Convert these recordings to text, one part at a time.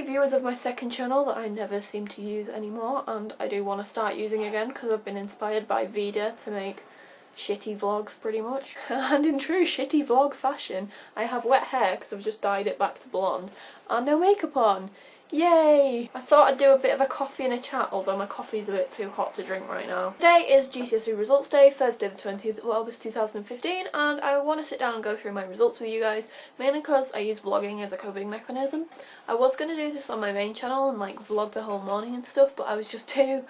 viewers of my second channel that I never seem to use anymore, and I do want to start using again because I've been inspired by Vida to make shitty vlogs pretty much. And in true shitty vlog fashion, I have wet hair because I've just dyed it back to blonde and no makeup on. Yay! I thought I'd do a bit of a coffee and a chat, although my coffee's a bit too hot to drink right now. Today is GCSE results day, Thursday the 20th of August 2015, and I want to sit down and go through my results with you guys, mainly because I use vlogging as a coping mechanism. I was going to do this on my main channel and like vlog the whole morning and stuff, but I was just too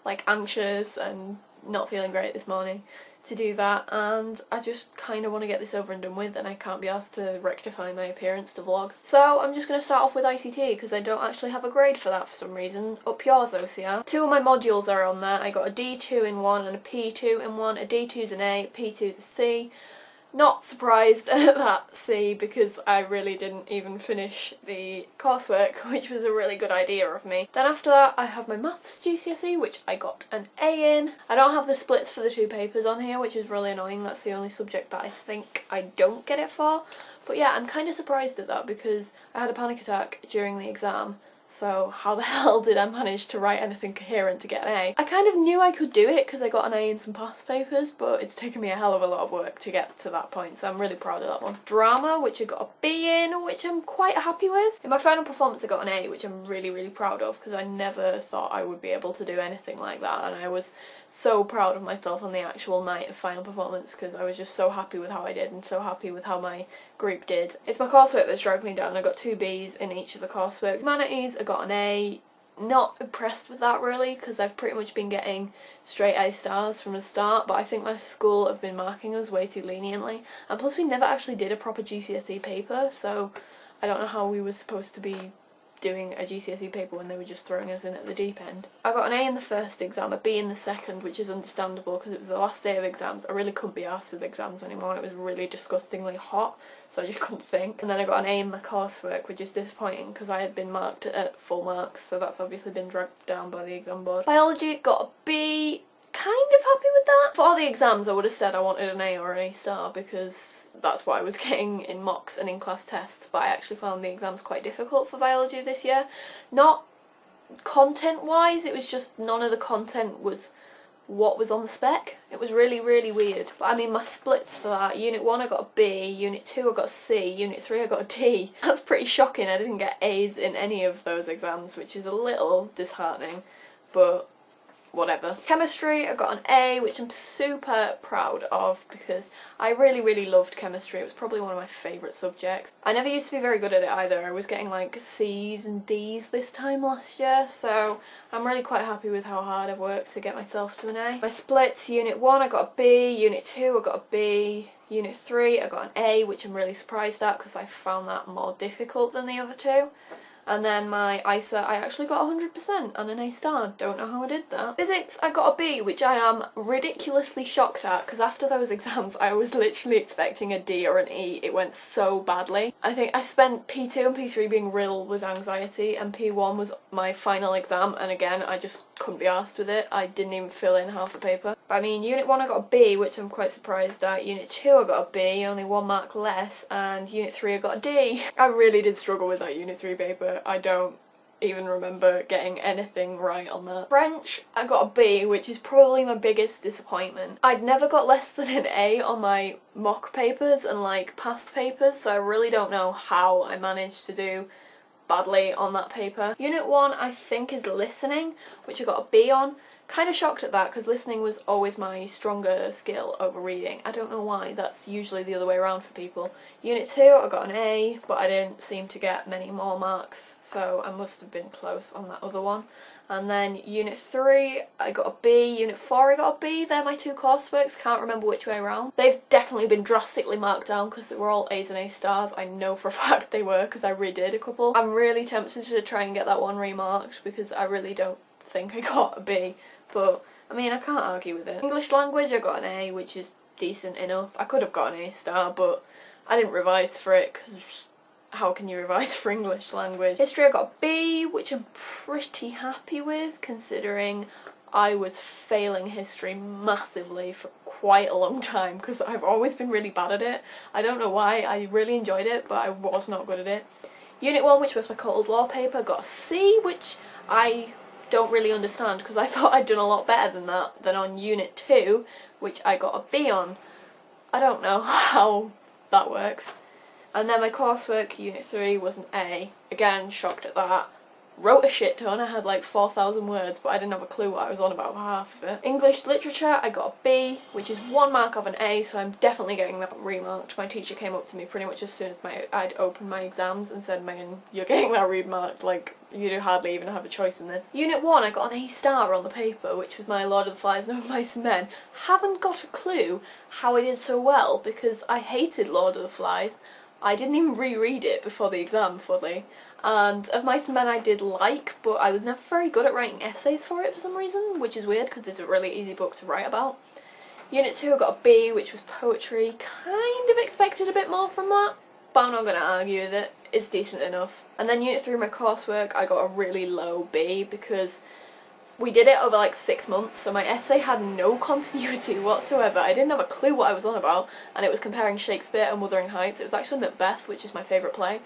like anxious and not feeling great this morning to do that, and I just kind of want to get this over and done with, and I can't be asked to rectify my appearance to vlog. So I'm just going to start off with ICT because I don't actually have a grade for that for some reason. Up yours, OCR. Two of my modules are on there. I got a D2 in one and a P2 in one. A D2's an A, P2's a C. Not surprised at that C because I really didn't even finish the coursework, which was a really good idea of me. Then after that I have my maths GCSE, which I got an A in. I don't have the splits for the two papers on here, which is really annoying. That's the only subject that I think I don't get it for. But yeah, I'm kind of surprised at that because I had a panic attack during the exam. So how the hell did I manage to write anything coherent to get an A? I kind of knew I could do it because I got an A in some past papers, but it's taken me a hell of a lot of work to get to that point, so I'm really proud of that one. Drama, which I got a B in, which I'm quite happy with. In my final performance I got an A, which I'm really, really proud of because I never thought I would be able to do anything like that, and I was so proud of myself on the actual night of final performance because I was just so happy with how I did and so happy with how my group did. It's my coursework that's dragged me down. I got 2 B's in each of the coursework. Humanities, I got an A. Not impressed with that really because I've pretty much been getting straight A stars from the start, but I think my school have been marking us way too leniently, and plus we never actually did a proper GCSE paper, so I don't know how we were supposed to be doing a GCSE paper when they were just throwing us in at the deep end. I got an A in the first exam, a B in the second, which is understandable because it was the last day of exams. I really couldn't be arsed with exams anymore and it was really disgustingly hot, so I just couldn't think. And then I got an A in my coursework, which is disappointing because I had been marked at full marks, so that's obviously been dragged down by the exam board. Biology, got a B. Kind of happy with that. For all the exams I would have said I wanted an A or an A star because that's what I was getting in mocks and in class tests, but I actually found the exams quite difficult for biology this year. Not content wise, it was just none of the content was what was on the spec. It was really, really weird. But I mean, my splits for that, Unit 1 I got a B, Unit 2 I got a C, Unit 3 I got a D. That's pretty shocking. I didn't get A's in any of those exams, which is a little disheartening, but whatever. Chemistry, I got an A, which I'm super proud of because I really, really loved chemistry. It was probably one of my favourite subjects. I never used to be very good at it either. I was getting like C's and D's this time last year, so I'm really quite happy with how hard I've worked to get myself to an A. My splits, Unit 1 I got a B, Unit 2 I got a B, Unit 3 I got an A, which I'm really surprised at because I found that more difficult than the other two. And then my ISA, I actually got 100% and an A star. Don't know how I did that. Physics, I got a B, which I am ridiculously shocked at because after those exams I was literally expecting a D or an E. It went so badly. I think I spent P2 and P3 being riddled with anxiety, and P1 was my final exam, and again I just couldn't be arsed with it. I didn't even fill in half the paper. But I mean, Unit 1 I got a B, which I'm quite surprised at. Unit 2 I got a B, only 1 mark less, and Unit 3 I got a D. I really did struggle with that Unit 3 paper. I don't even remember getting anything right on that. French, I got a B, which is probably my biggest disappointment. I'd never got less than an A on my mock papers and like past papers, so I really don't know how I managed to do badly on that paper. Unit 1 I think is listening, which I got a B on. Kind of shocked at that because listening was always my stronger skill over reading. I don't know why, that's usually the other way around for people. Unit 2 I got an A, but I didn't seem to get many more marks, so I must have been close on that other one. And then Unit 3 I got a B, Unit 4 I got a B. They're my two courseworks, can't remember which way around. They've definitely been drastically marked down because they were all A's and A stars. I know for a fact they were because I redid a couple. I'm really tempted to try and get that one remarked because I really don't think I got a B. But, I mean, I can't argue with it. English language, I got an A, which is decent enough. I could have got an A star, but I didn't revise for it, because how can you revise for English language? History, I got a B, which I'm pretty happy with, considering I was failing history massively for quite a long time, because I've always been really bad at it. I don't know why, I really enjoyed it, but I was not good at it. Unit 1, which was my cold wallpaper, got a C, which I don't really understand because I thought I'd done a lot better than that than on Unit 2, which I got a B on. I don't know how that works. And then my coursework, Unit 3, was an A. Again, shocked at that. Wrote a shit ton, I had like 4,000 words, but I didn't have a clue what I was on about half of it. English literature, I got a B, which is 1 mark of an A, so I'm definitely getting that remarked. My teacher came up to me pretty much as soon as I'd opened my exams and said, "Megan, you're getting that remarked, like, you hardly even have a choice in this." Unit 1, I got an A star on the paper, which was my Lord of the Flies, No Mice and Men. Haven't got a clue how I did so well, because I hated Lord of the Flies. I didn't even reread it before the exam fully. And Of Mice and Men I did like, but I was never very good at writing essays for it for some reason, which is weird because it's a really easy book to write about. Unit 2 I got a B, which was poetry. Kind of expected a bit more from that, but I'm not going to argue with it. It's decent enough. And then Unit 3, my coursework, I got a really low B because we did it over like 6 months, so my essay had no continuity whatsoever. I didn't have a clue what I was on about, and it was comparing Shakespeare and Wuthering Heights. It was actually Macbeth, which is my favourite play,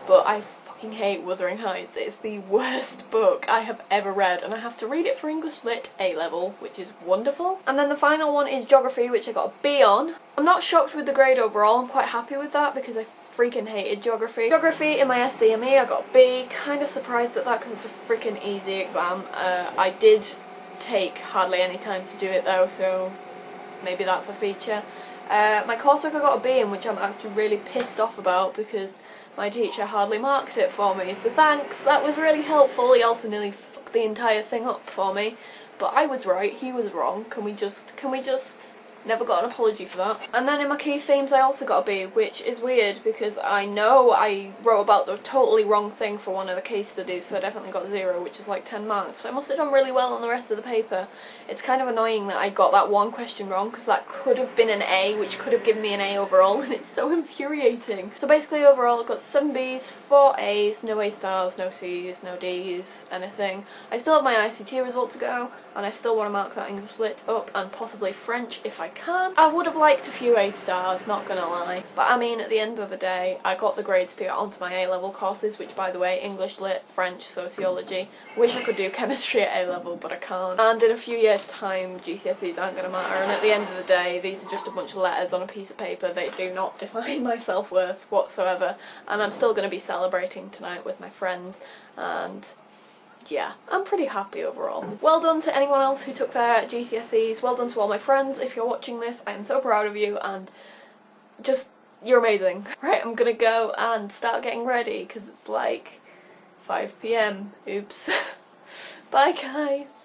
but I fucking hate Wuthering Heights. It's the worst book I have ever read, and I have to read it for English Lit A-level, which is wonderful. And then the final one is Geography, which I got a B on. I'm not shocked with the grade overall, I'm quite happy with that because I freaking hated geography. Geography in my SDME I got a B, kind of surprised at that because it's a freaking easy exam. I did take hardly any time to do it though, so maybe that's a feature. My coursework I got a B in, which I'm actually really pissed off about because my teacher hardly marked it for me, so thanks, that was really helpful. He also nearly fucked the entire thing up for me, but I was right, he was wrong. Can we just never got an apology for that. And then in my key themes I also got a B, which is weird because I know I wrote about the totally wrong thing for one of the case studies, so I definitely got 0, which is like 10 marks. So I must have done really well on the rest of the paper. It's kind of annoying that I got that one question wrong because that could have been an A, which could have given me an A overall, and it's so infuriating. So basically overall I've got 7 Bs, 4 As, no A stars, no Cs, no Ds, anything. I still have my ICT result to go, and I still want to mark that English Lit up and possibly French if I can. I would have liked a few A stars, not gonna lie, but I mean at the end of the day I got the grades to get onto my A-level courses, which by the way, English Lit, French, Sociology. Wish I could do chemistry at A-level, but I can't. And in a few years time GCSEs aren't gonna matter, and at the end of the day these are just a bunch of letters on a piece of paper. They do not define my self-worth whatsoever, and I'm still gonna be celebrating tonight with my friends, and yeah, I'm pretty happy overall. Well done to anyone else who took their GCSEs, well done to all my friends. If you're watching this, I am so proud of you, and just, you're amazing. Right, I'm gonna go and start getting ready, because it's like 5 PM. Oops. Bye guys.